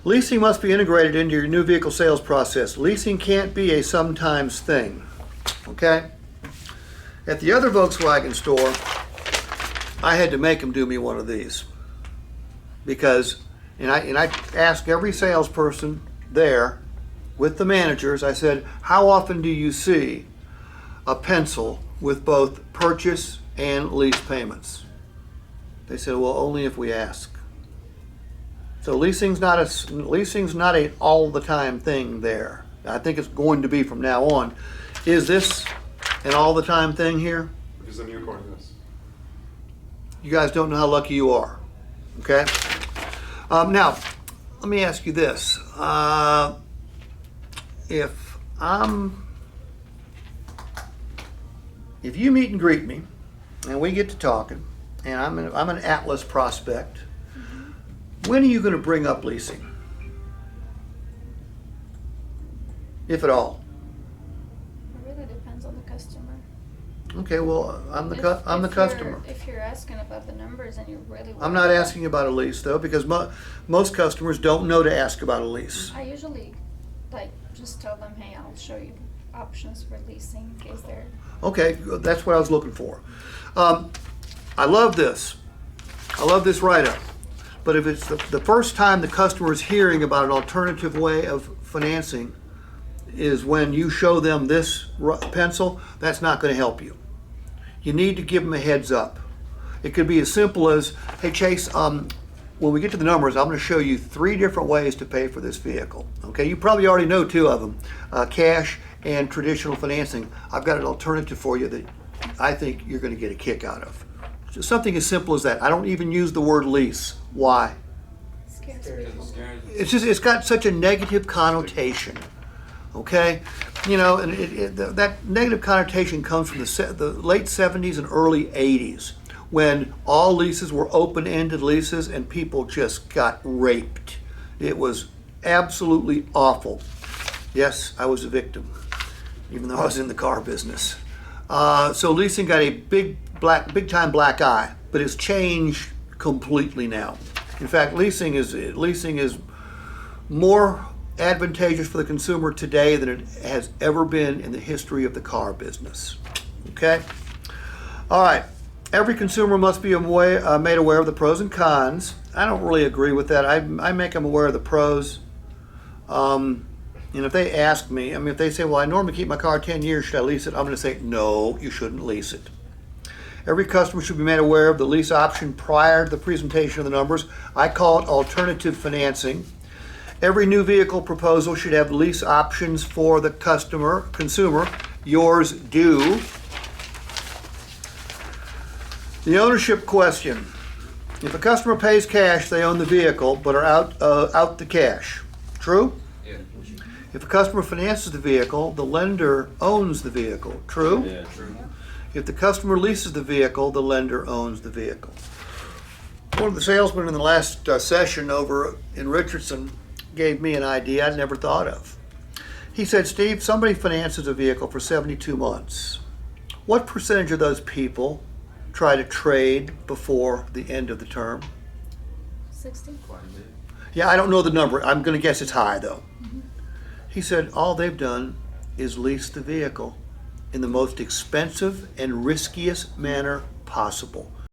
Leasing must be integrated into your new vehicle sales process. Leasing can't be a sometimes thing, okay? At the other Volkswagen store, I had to make them do me one of these because, and I asked every salesperson there with the managers, I said, how often do you see a pencil with both purchase and lease payments? They said, well, only if we ask. So leasing's not a all the time thing there. I think it's going to be from now on. Is this an all the time thing here? If it's a new car, yes. You guys don't know how lucky you are. Okay. Now, let me ask you this: if you meet and greet me, and we get to talking, and I'm an Atlas prospect, when are you going to bring up leasing, if at all? It really depends on the customer. Okay, well, I'm the customer. If you're asking about the numbers and you really want I'm not asking about a lease though, because most customers don't know to ask about a lease. I usually just tell them, hey, I'll show you options for leasing in case they're. Okay, that's what I was looking for. I love this. I love this write-up. But if it's the first time the customer is hearing about an alternative way of financing is when you show them this pencil, that's not going to help you. You need to give them a heads up. It could be as simple as, hey Chase, when we get to the numbers, I'm going to show you 3 different ways to pay for this vehicle. Okay, you probably already know 2 of them, cash and traditional financing. I've got an alternative for you that I think you're going to get a kick out of. Just something as simple as that. I don't even use the word lease. Why? Scares people. It's got such a negative connotation. Okay, you know, and that negative connotation comes from the late 70s and early 80s, when all leases were open-ended leases and people just got raped. It was absolutely awful. Yes, I was a victim, even though I was in the car business. So leasing got a big time black eye, but it's changed completely now. In fact, leasing is more advantageous for the consumer today than it has ever been in the history of the car business. Okay? All right. Every consumer must be made aware of the pros and cons. I don't really agree with that. I make them aware of the pros. And if they ask me, if they say, well, I normally keep my car 10 years, should I lease it? I'm going to say, no, you shouldn't lease it. Every customer should be made aware of the lease option prior to the presentation of the numbers. I call it alternative financing. Every new vehicle proposal should have lease options for the consumer. Yours do. The ownership question. If a customer pays cash, they own the vehicle, but are out the cash. True? Yeah. If a customer finances the vehicle, the lender owns the vehicle. True? Yeah, true. If the customer leases the vehicle, the lender owns the vehicle. One of the salesmen in the last session over in Richardson gave me an idea I'd never thought of. He said, Steve, somebody finances a vehicle for 72 months. What percentage of those people try to trade before the end of the term? 60. Quite a bit. Yeah, I don't know the number. I'm going to guess it's high, though. He said all they've done is lease the vehicle in the most expensive and riskiest manner possible.